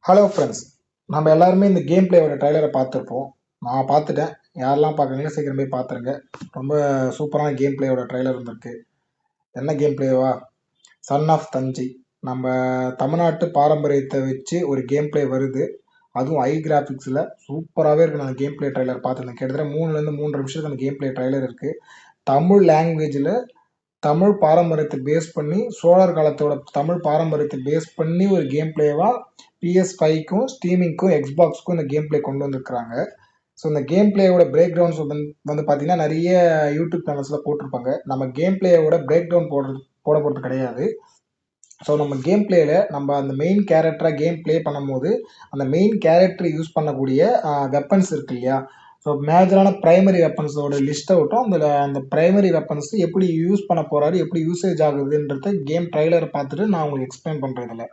Hello friends. நம்ம எல்லாருமே இந்த கேம் பிளேயோட ட்ரைலரை பார்த்துருப்போம். நான் பார்த்துட்டேன். யாரெல்லாம் பார்க்குறீங்களோ சீக்கிரம் போய் பார்த்துருங்க. ரொம்ப சூப்பரான கேம் பிளேயோட ட்ரைலர் வந்திருக்கு. என்ன கேம் பிளேவா? Son of Thanjai. நம்ம தமிழ்நாட்டு பாரம்பரியத்தை வச்சு ஒரு கேம் பிளே வருது. அதுவும் ஐ கிராஃபிக்ஸில் சூப்பராகவே இருக்குது. நான் கேம் பிளே ட்ரைலர் பார்த்துருந்தேன். கிட்டத்தட்ட 3 நிமிஷத்துக்கு அந்த கேம் பிளே ட்ரைலர் இருக்குது. தமிழ் லாங்குவேஜில் தமிழ் பாரம்பரியத்தை பேஸ் பண்ணி சோழர் காலத்தோட தமிழ் பாரம்பரியத்தை பேஸ் பண்ணி ஒரு கேம் பிளேவா PS5க்கும் ஸ்டீமிங்க்கும் எக்ஸ்பாக்ஸ்க்கும் இந்த கேம் பிளே கொண்டு வந்திருக்கிறாங்க. ஸோ இந்த கேம் பிளேயோட பிரேக் டவுன்ஸ் வந்து பார்த்தீங்கன்னா நிறைய யூடியூப் சேனல்ஸில் போட்டிருப்பாங்க. நம்ம கேம் பிளேயோட பிரேக் டவுன் போட போகிறது கிடையாது. ஸோ நம்ம கேம் பிளேயில் நம்ம அந்த மெயின் கேரக்டராக கேம் பிளே பண்ணும்போது அந்த மெயின் கேரக்டர் யூஸ் பண்ணக்கூடிய வெப்பன்ஸ் இருக்கு இல்லையா? ஸோ மேஜரான ப்ரைமரி வெப்பன்ஸோட லிஸ்ட்டை விட்டோம். அந்த ப்ரைமரி வெப்பன்ஸ் எப்படி யூஸ் பண்ண போகிறாரு, எப்படி யூசேஜ் ஆகுதுன்றது கேம் ட்ரைலரை பார்த்துட்டு நான் உங்களுக்கு எக்ஸ்பிளைன் பண்ணுறேன் இதில்.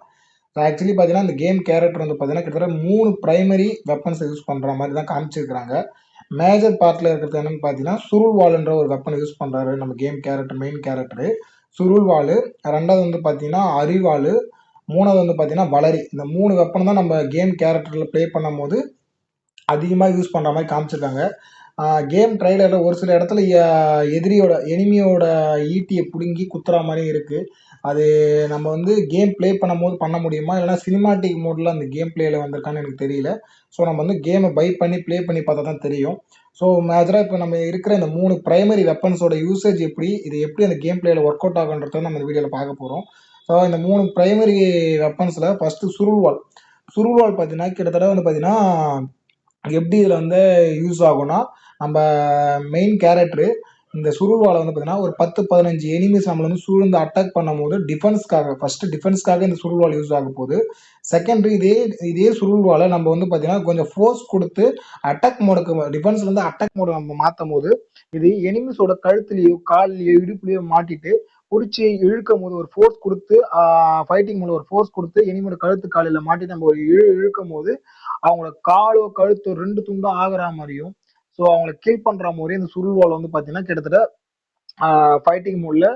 ஸோ ஆக்சுவலி பார்த்தீங்கன்னா இந்த கேம் கேரக்டர் வந்து பார்த்தீங்கன்னா கிட்டத்தட்ட 3 ப்ரைமரி வெப்பன்ஸை யூஸ் பண்ணுற மாதிரி தான் காமிச்சிருக்கிறாங்க. மேஜர் பார்ட்டில் இருக்கிறது என்னன்னு பார்த்தீங்கன்னா சுருள்வாளுன்ற ஒரு வெப்பனை யூஸ் பண்ணுறாரு நம்ம கேம் கேரக்டர், மெயின் கேரக்டரு. சுருள்வாள், ரெண்டாவது வந்து பார்த்தீங்கன்னா அரிவாள், மூணாவது வந்து பார்த்தீங்கன்னா வளரி. இந்த 3 வெப்பன் தான் நம்ம கேம் கேரக்டரில் ப்ளே பண்ணும்போது அதிகமாக யூஸ் பண்ணுற மாதிரி காமிச்சிருக்காங்க. கேம் ட்ரைலரில் ஒரு சில இடத்துல எனிமியோட ஈட்டியை பிடுங்கி குத்துற மாதிரி இருக்குது. அது நம்ம வந்து கேம் ப்ளே பண்ணும்போது பண்ண முடியுமா, இல்லைனா சினிமாட்டிக் மோடில் அந்த கேம் பிளேயில் வந்திருக்கான்னு எனக்கு தெரியல. ஸோ நம்ம வந்து கேமை பை பண்ணி ப்ளே பண்ணி பார்த்தா தான் தெரியும். ஸோ மேஜராக இப்போ நம்ம இருக்கிற இந்த 3 ப்ரைமரி வெப்பன்ஸோட யூசேஜ் எப்படி, இது எப்படி அந்த கேம் பிளேயில் ஒர்க் அவுட் ஆகுன்றதை நம்ம இந்த வீடியோவில் பார்க்க போகிறோம். ஸோ இந்த 3 ப்ரைமரி வெப்பன்ஸில் ஃபஸ்ட்டு சுருள்வாள். சுருள்வாள் பார்த்தீங்கன்னா கிட்டத்தட்ட வந்து பார்த்தீங்கன்னா எப்படி இதில் வந்து யூஸ் ஆகும்னா, நம்ம மெயின் கேரக்டரு இந்த சுருள்வாளை வந்து பார்த்தீங்கன்னா ஒரு 10-15 எனிமீஸ் நம்மளை வந்து சூழ்ந்து அட்டாக் பண்ணும்போது ஃபஸ்ட்டு டிஃபென்ஸ்க்காக இந்த சுருள்வாள் யூஸ் ஆக போகுது. செகண்டரி இதே சுருள்வாளை நம்ம வந்து பார்த்தீங்கன்னா கொஞ்சம் ஃபோர்ஸ் கொடுத்து அட்டாக் மோடுக்கு டிஃபென்ஸ்லேருந்து அட்டாக் மோடு நம்ம மாற்றும் போது இது எனிமீஸோட கழுத்துலையோ கால்லையோ இடுப்புலையோ மாட்டிட்டு பிடிச்சி இழுக்கும் போது ஒரு ஃபோர்ஸ் கொடுத்து ஃபைட்டிங் மோடு ஒரு ஃபோர்ஸ் கொடுத்து எனிமோட கழுத்து காலில் மாட்டி நம்ம ஒரு இழுக்கும் போது அவங்களோட காலோ கழுத்தோ 2 துண்டும் ஆகுற மாதிரியும், ஸோ அவங்கள கில் பண்ற மாதிரியும் இந்த சுருள்வாள் வந்து பார்த்தீங்கன்னா கிட்டத்தட்ட ஃபைட்டிங் மோட்ல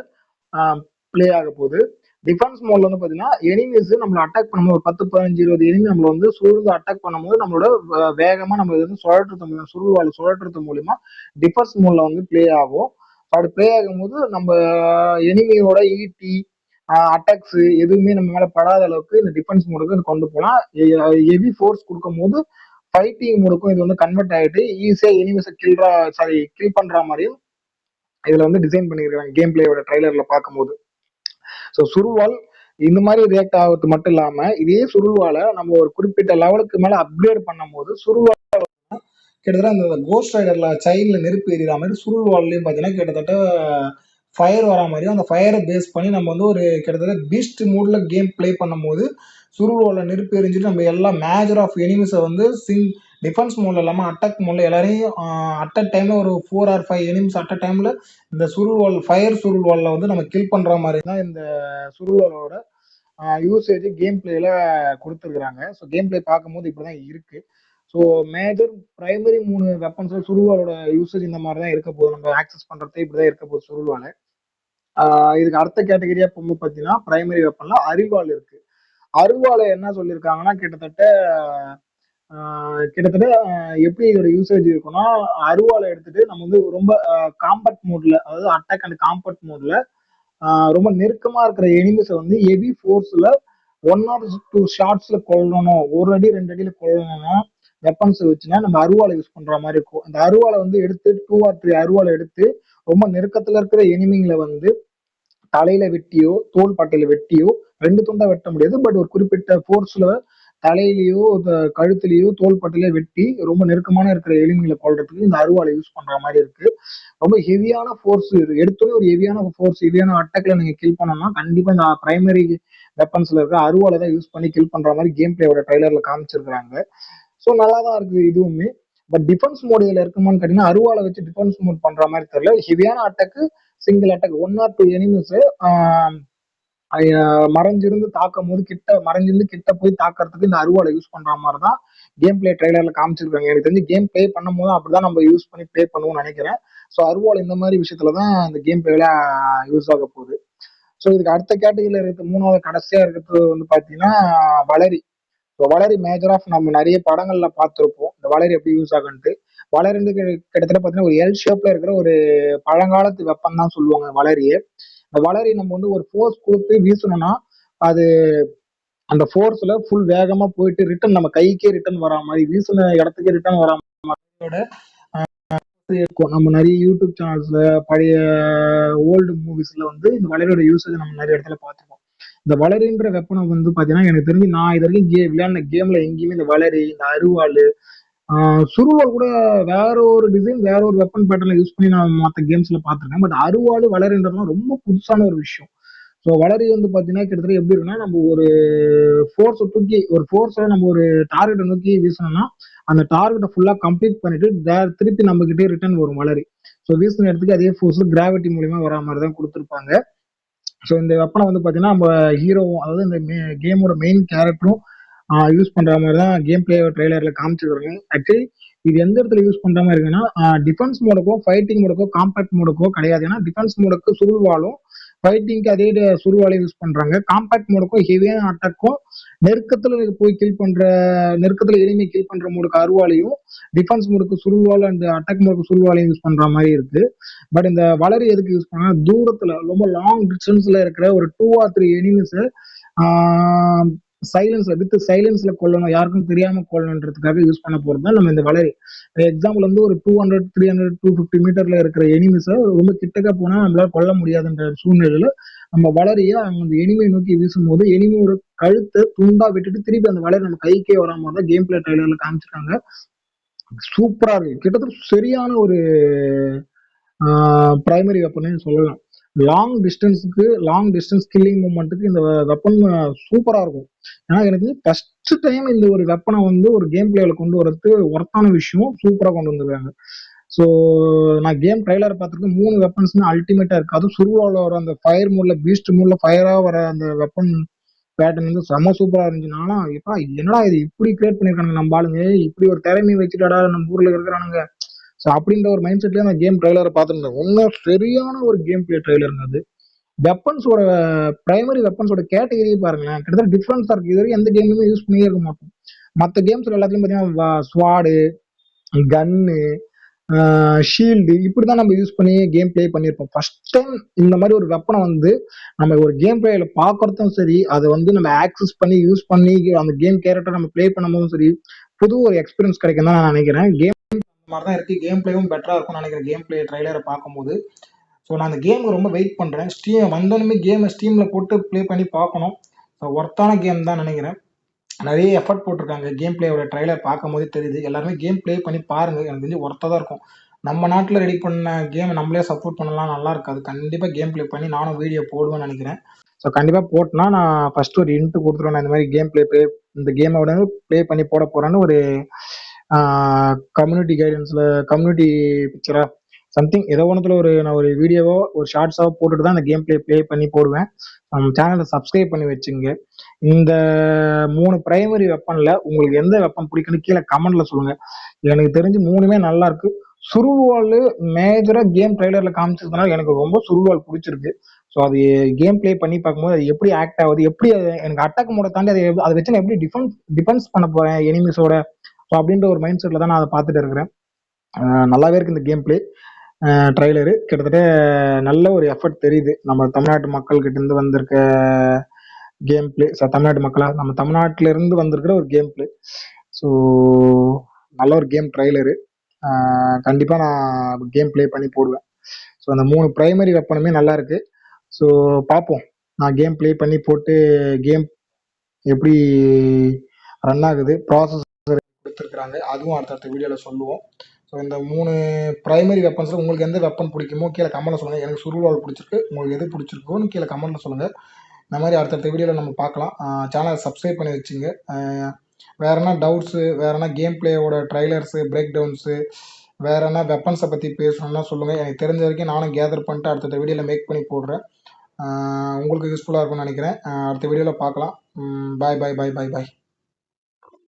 பிளே ஆக போகுது. டிஃபென்ஸ் மோட்ல வந்து பார்த்தீங்கன்னா எனிமீஸ் நம்மளை அட்டாக் பண்ணும்போது ஒரு 10-15-20 எனிமி நம்மளை வந்து சூழ்ந்து அட்டாக் பண்ணும்போது நம்மளோட வேகமா நம்ம வந்து சுருள்வாள் சுழற்றுறது மூலியமா டிஃபென்ஸ் மோட்ல வந்து பிளே ஆகும். அப்படி பிளே ஆகும்போது நம்ம எனிமியோட ஈட்டி அட்டாக்ஸ் எதுவுமே நம்ம மேல படாத அளவுக்கு இந்த டிஃபென்ஸ் மோடுக்கு கொண்டு போகலாம். ஹெவி ஃபோர்ஸ் கொடுக்கும் போது ஃபைட்டிங் மோடுக்கும் இது வந்து கன்வெர்ட் ஆகிட்டு ஈஸியா எனிமிஸை கில் பண்ற மாதிரியும் இதுல வந்து டிசைன் பண்ணிருக்காங்க கேம் பிளேயோட ட்ரைலர்ல பார்க்கும்போது. ஸோ சுருள்வாள் இந்த மாதிரி ரியாக்ட் ஆகிறது மட்டும் இல்லாம இதே சுருள்வாளை நம்ம ஒரு குறிப்பிட்ட லெவலுக்கு மேல அப்கிரேட் பண்ணும் போது சுருள்வாள் கிட்டத்தட்ட அந்த கோஸ்ட் ரைடர்ல சைல்ட்ல நெருப்பு எறிகிற மாதிரி சுருள்வாள்லயும் பார்த்தீங்கன்னா கிட்டத்தட்ட ஃபயர் வரா மாதிரியும் அந்த ஃபயரை பேஸ் பண்ணி நம்ம வந்து ஒரு கிட்டத்தட்ட பீஸ்ட் மூட்ல கேம் பிளே பண்ணும்போது சுருள்வாள நெருப்பு எரிஞ்சுட்டு நம்ம எல்லா மேஜர் ஆஃப் எனிமிஸை வந்து டிஃபென்ஸ் மோட்ல இல்லாமல் அட்டாக் மோட்ல எல்லாரையும் அட் அ டைம்ல ஒரு 4 or 5 எனிமிஸ் அட் அ டைம்ல இந்த ஃபயர் சுருள்வாள்ல வந்து நம்ம கில் பண்ற மாதிரி தான் இந்த சுருள்வாளோட யூசேஜ் கேம் பிளேல கொடுத்துருக்குறாங்க. ஸோ கேம் பிளே பார்க்கும்போது இப்படிதான் இருக்கு. ஸோ மேஜர் பிரைமரி 3 வெப்பன்ஸ் சுருள்வாளோட யூசேஜ் இந்த மாதிரி தான் இருக்க போகுது. நம்ம ஆக்சஸ் பண்றதே இப்படிதான் இருக்க போகுது சுருள்வாளை. இதுக்கு அடுத்த கேட்டகரியா போகும்போது பார்த்தீங்கன்னா பிரைமரி வெப்பன்ல அரிவாள் இருக்கு. அரிவாளை என்ன சொல்லியிருக்காங்கன்னா கிட்டத்தட்ட எப்படி இதோட யூசேஜ் இருக்குன்னா அரிவாளை எடுத்துட்டு நம்ம வந்து ரொம்ப காம்பேக்ட் மோட்ல, அதாவது அட்டாக் அண்ட் காம்பேக்ட் மோட்ல ரொம்ப நெருக்கமா இருக்கிற எனிமிஸை வந்து ஹெவி ஃபோர்ஸ்ல 1 or 2 ஷாட்ஸ்ல கொல்லணும், 1 அடி 2 அடியில கொல்லணும்னா வெப்பன்ஸ் வச்சுன்னா நம்ம அருவாளை யூஸ் பண்ற மாதிரி இருக்கும். அந்த அருவாளை வந்து எடுத்து 2 or 3 அருவாளை எடுத்து ரொம்ப நெருக்கத்துல இருக்கிற எனிமிங்களை வந்து தலையில வெட்டியோ தோல் பட்டையில வெட்டியோ 2 துண்டா வெட்ட முடியாது, பட் ஒரு குறிப்பிட்ட ஃபோர்ஸ்ல தலையிலயோ கழுத்துலயோ தோல் பட்டையிலயோ வெட்டி ரொம்ப நெருக்கமான இருக்கிற எனிமிகளை கொல்றதுக்கு இந்த அருவாளை யூஸ் பண்ற மாதிரி இருக்கு. ரொம்ப ஹெவியான ஃபோர்ஸ் எடுத்தோடனே ஒரு ஹெவியான அட்டாக்ல நீங்க கில் பண்ணோம்னா கண்டிப்பா இந்த பிரைமரி வெப்பன்ஸ்ல இருக்க அருவாளை தான் யூஸ் பண்ணி கில் பண்ற மாதிரி கேம் பிளேயோட ட்ரைலர்ல காமிச்சிருக்காங்க. ஸோ நல்லா தான் இருக்கு இதுவுமே. பட் டிஃபென்ஸ் மோட் இதுல இருக்குமான்னு கேட்டீங்கன்னா அருவாளை வச்சு டிஃபென்ஸ் மோட் பண்ற மாதிரி தெரியல. ஹெவியான attack single attack 1 or 2 enemies மறைஞ்சிருந்து தாக்கும் போது மறைஞ்சிருந்து கிட்ட போய் தாக்கறதுக்கு இந்த அருவாளை யூஸ் பண்ற மாதிரி தான் கேம் பிளே ட்ரைலர்ல காமிச்சிருக்காங்க. எனக்கு தெரிஞ்சு கேம் பிளே பண்ணும் போது அப்படிதான் நம்ம யூஸ் பண்ணி பிளே பண்ணுவோம்னு நினைக்கிறேன். ஸோ அருவாள் இந்த மாதிரி விஷயத்துலதான் இந்த கேம் பிளேல யூஸ் ஆக போகுது. ஸோ இதுக்கு அடுத்த கேட்டகரியில இருக்க 3வது கடைசியா இருக்கிறது வந்து பாத்தீங்கன்னா வளரி. ஸோ வளரி மேஜர் ஆஃப் நம்ம நிறைய படங்கள்ல பார்த்துருப்போம் இந்த வளரி எப்படி யூஸ் ஆகுன்ட்டு. வளரிந்து கிட்டத்தட்ட பார்த்தீங்கன்னா ஒரு எல் ஷேப்ல இருக்கிற ஒரு பழங்காலத்து வெப்பன் தான் சொல்லுவாங்க வளரியே. இந்த வளரி நம்ம வந்து ஒரு ஃபோர்ஸ் கொடுத்து வீசணும்னா அது அந்த ஃபோர்ஸ்ல ஃபுல் வேகமா போயிட்டு ரிட்டர்ன் நம்ம கைக்கே ரிட்டர்ன் வரா மாதிரி வீசின இடத்துக்கே ரிட்டர்ன் வரா மாதிரி இருக்கும். நம்ம நிறைய யூடியூப் சேனல்ஸ்ல பழைய ஓல்டு மூவிஸ்ல வந்து இந்த வளரியோட யூசேஜ் நம்ம நிறைய இடத்துல பார்த்துருக்கோம். இந்த வளரின்ற வெப்பனை வந்து பாத்தீங்கன்னா எனக்கு தெரிஞ்சு நான் இது வரைக்கும் விளையாடின கேம்ல எங்கேயுமே இந்த வளரி இந்த அருவாள் சுருவால் கூட வேற ஒரு டிசைன் வேற ஒரு வெப்பன் பேட்டர்ல யூஸ் பண்ணி நான் மற்ற கேம்ஸ்ல பார்த்துருக்கேன். பட் அருவாள் வளரின்றதுலாம் ரொம்ப புதுசான ஒரு விஷயம். ஸோ வளரி வந்து பாத்தீங்கன்னா கிட்டத்தட்ட எப்படி இருக்குன்னா நம்ம ஒரு ஃபோர்ஸை தூக்கி ஒரு ஃபோர்ஸை நம்ம ஒரு டார்கெட்டை நோக்கி வீசணும்னா அந்த டார்கெட்டை ஃபுல்லா கம்ப்ளீட் பண்ணிட்டு திருப்பி நம்ம கிட்டே ரிட்டர்ன் வரும் வளரி. ஸோ வீசின இடத்துக்கு அதே ஃபோர்ஸ் கிராவிட்டி மூலியமா வரா மாதிரி தான் கொடுத்துருப்பாங்க. ஸோ இந்த வெப்பனை வந்து பாத்தீங்கன்னா நம்ம ஹீரோவும் அதாவது இந்த கேமோட மெயின் கேரக்டரும் யூஸ் பண்ற மாதிரி தான் கேம் பிளே ட்ரெய்லர்ல காமிச்சிருக்காங்க. ஆக்சுவலி இது எந்த இடத்துல யூஸ் பண்ற மாதிரி இருக்குன்னா டிஃபென்ஸ் மோடுக்கோ ஃபைட்டிங் மோடுக்கோ காம்பேக்ட் மோடுக்கோ கிடையாது. ஏன்னா டிஃபென்ஸ் மோடுக்கு சுருள்வாலும் ஃபைட்டிங்க்கு அதே சுருள்வாலையும் யூஸ் பண்றாங்க. காம்பேக்ட் மோடுக்கும் ஹெவியான அட்டாக்கும் நெருக்கத்துல போய் கில் பண்ற நெருக்கத்துல எளிமை கில் பண்ற மோடுக்கு அருவாலையும் டிஃபென்ஸ் மோடுக்கு சுருள்வால் அண்ட் அட்டாக் மோடுக்கு சுருள்வாலையும் யூஸ் பண்ற மாதிரி இருக்கு. பட் இந்த வளரி எதுக்கு யூஸ் பண்ணா தூரத்துல ரொம்ப லாங் டிஸ்டன்ஸ்ல இருக்கிற ஒரு 2 or 3 எனிமிஸ் சைலன்ஸ்ல வித் சைலன்ஸ்ல கொல்லணும், யாருக்கும் தெரியாம கொல்லணுன்றதுக்காக யூஸ் பண்ண போறது தான் நம்ம இந்த வளரி. எக்ஸாம்பிள் வந்து ஒரு 200 300 250 மீட்டர்ல இருக்கிற எனிமிஸை ரொம்ப கிட்டக்க போனா நம்மளால கொல்ல முடியாதுன்ற சூழ்நிலையில நம்ம வளரிய அந்த எனிமையை நோக்கி வீசும் போது எனிமையோட கழுத்தை துண்டா விட்டுட்டு திருப்பி அந்த வளரி நம்ம கைக்கே வராம தான் கேம் பிளே ட்ரைலர்ல காமிச்சிருக்காங்க. சூப்பரா இருக்கு. கிட்டத்தட்ட சரியான ஒரு பிரைமரி வெப்பன் சொல்லலாம். லாங் டிஸ்டன்ஸ் கில்லிங் மூமெண்ட்டுக்கு இந்த வெப்பன் சூப்பரா இருக்கும். ஏன்னா எனக்கு ஃபர்ஸ்ட் டைம் இந்த ஒரு வெப்பனை வந்து ஒரு கேம் பிளேல கொண்டு வரது ஒர்த்தான விஷயம். சூப்பரா கொண்டு வந்துருக்காங்க. ஸோ நான் கேம் ட்ரைலர் பார்த்துருக்கு 3 வெப்பன்ஸ்மே அல்டிமேட்டா இருக்கு. அதுவும் சுருவால வர அந்த ஃபயர் மூட்ல பீஸ்ட் மூட்ல ஃபயரா வர அந்த வெப்பன் பேட்டர்ன் வந்து செம சூப்பரா இருந்துச்சு. நானா எப்பா என்னடா இது இப்படி கிரியேட் பண்ணிருக்கானுங்க நம்ம ஆளுங்க, இப்படி ஒரு திறமையை வச்சுட்டாடா நம்ம ஊர்ல இருக்கிறானுங்க. ஸோ அப்படின்ற ஒரு மைண்ட் செட்லயே நான் கேம் ட்ரைலரை பார்த்துருந்தேன். ஒன்னும் சரியான ஒரு கேம் பிளே ட்ரைலருங்க அது. வெப்பன்ஸோட பிரைமரி வெப்பன்ஸோட கேட்டகரியே பாருங்களேன், கிட்டத்தட்ட டிஃபரன்ஸா இருக்கு. இது வரைக்கும் எந்த கேம்லயுமே யூஸ் பண்ணியே இருக்க மாட்டோம். மற்ற கேம்ஸ்ல எல்லாத்துலயும் பார்த்தீங்கன்னா ஸ்வாடு, கன்னு, ஷீல்டு இப்படிதான் நம்ம யூஸ் பண்ணி கேம் பிளே பண்ணியிருப்போம். ஃபர்ஸ்ட் டைம் இந்த மாதிரி ஒரு வெப்பனை வந்து நம்ம ஒரு கேம் பிளேல பாக்குறதும் சரி, அதை வந்து நம்ம ஆக்சஸ் பண்ணி யூஸ் பண்ணி அந்த கேம் கேரக்டர் நம்ம பிளே பண்ணும்போதும் சரி, புது ஒரு எக்ஸ்பீரியன்ஸ் கிடைக்கும் தான் நான் நினைக்கிறேன். கேம் மாதிரி தான் இருக்கு. கேம் பிளேவும் பெட்டரா இருக்கும்னு நினைக்கிறேன் கேம் பிளே ட்ரைலரை பார்க்கும்போது. ஸோ நான் அந்த கேமுக்கு ரொம்ப வெயிட் பண்ணுறேன். ஸ்டீம் வந்தோடனே கேமை ஸ்டீமில் போட்டு ப்ளே பண்ணி பார்க்கணும். ஸோ ஒர்த்தான கேம் தான் நினைக்கிறேன். நிறைய எஃபர்ட் போட்டிருக்காங்க. கேம் பிளேயோட ட்ரைலர் பார்க்கும் போதே தெரியுது. எல்லாருமே கேம் ப்ளே பண்ணி பாருங்கள். எனக்கு தெரிஞ்சு ஒர்த்தாக தான் இருக்கும். நம்ம நாட்டில் ரெடி பண்ண கேம் நம்மளே சப்போர்ட் பண்ணலாம், நல்லா இருக்காது. கண்டிப்பாக கேம் ப்ளே பண்ணி நானும் வீடியோ போடுவேன்னு நினைக்கிறேன். ஸோ கண்டிப்பாக போட்டோன்னா நான் ஃபர்ஸ்ட் ஒரு இன்ட்டு கொடுத்துருவேன். நான் இந்த மாதிரி கேம் ப்ளே இந்த கேமோட ப்ளே பண்ணி போட போகிறேன்னு ஒரு கம்யூனிட்டி கைடன்ஸில் கம்யூனிட்டி பிக்சராக சம்திங் ஏதோ ஒன்றுத்துல நான் ஒரு வீடியோவோ ஒரு ஷார்ட்ஸாவோ போட்டுட்டு தான் அந்த கேம் ப்ளே பண்ணி போடுவேன். நம்ம சேனலை சப்ஸ்கிரைப் பண்ணி வச்சுங்க. இந்த 3 பிரைமரி வெப்பன்ல உங்களுக்கு எந்த வெப்பன் பிடிக்குன்னு கீழே கமெண்ட்ல சொல்லுங்க. எனக்கு தெரிஞ்சு 3மே நல்லா இருக்கு. சுருள்வால் மேஜரா கேம் ட்ரைலர்ல காமிச்சதுனால எனக்கு ரொம்ப சுருள்வால் பிடிச்சிருக்கு. ஸோ அது கேம் ப்ளே பண்ணி பார்க்கும்போது அது எப்படி ஆக்ட் ஆகுது, எப்படி எனக்கு அட்டாக் மோட தாண்டி அதை வச்சு நான் எப்படி டிஃபென்ஸ் பண்ண போறேன் எனிமிஸோட, ஸோ அப்படின்ற ஒரு மைண்ட் செட்ல தான் நான் அதை பார்த்துட்டு இருக்கிறேன். நல்லாவே இருக்கு இந்த கேம் ப்ளே ட்ரைலரு. கிட்டத்தட்ட நல்ல ஒரு எஃபர்ட் தெரியுது நம்ம தமிழ்நாட்டு மக்கள் கிட்ட இருந்து வந்திருக்க கேம் பிளே. தமிழ்நாட்டு மக்களா நம்ம தமிழ்நாட்டில இருந்து வந்திருக்கிற ஒரு கேம் பிளே. ஸோ நல்ல ஒரு கேம் ட்ரைலரு. கண்டிப்பா நான் கேம் பிளே பண்ணி போடுவேன். ஸோ அந்த 3 பிரைமரி வெப்பனுமே நல்லா இருக்கு. ஸோ பார்ப்போம். நான் கேம் பிளே பண்ணி போட்டு கேம் எப்படி ரன் ஆகுது, ப்ராசஸ் கொடுத்துருக்குறாங்க, அதுவும் அடுத்தடுத்த வீடியோவில் சொல்லுவோம். ஸோ இந்த 3 பிரைமரி வெப்பன்ஸில் உங்களுக்கு எந்த வெப்பன் பிடிக்குமோ கீழே கமெண்ட்டில் சொல்லுங்கள். எனக்கு சுருள்வால் பிடிச்சிருக்கு, உங்களுக்கு எது பிடிச்சிருக்கோன்னு கீழே கமெண்ட்டில் சொல்லுங்கள். இந்த மாதிரி அடுத்தடுத்த வீடியோவில் நம்ம பார்க்கலாம். சேனலை சப்ஸ்கிரைப் பண்ணி வச்சுங்க. வேறு என்ன டவுட்ஸு, வேறு என்ன கேம் பிளேயோட ட்ரைலர்ஸு, பிரேக் டவுன்ஸு, வேறு என்ன வெப்பன்ஸை பற்றி பேசணுன்னா சொல்லுங்கள். எனக்கு தெரிஞ்ச வரைக்கும் நானும் கேதர் பண்ணிட்டு அடுத்தடுத்த வீடியோவில் மேக் பண்ணி போடுறேன். உங்களுக்கு யூஸ்ஃபுல்லாக இருக்கும்னு நினைக்கிறேன். அடுத்த வீடியோவில் பார்க்கலாம். பாய் பாய் பாய் பாய் பாய்.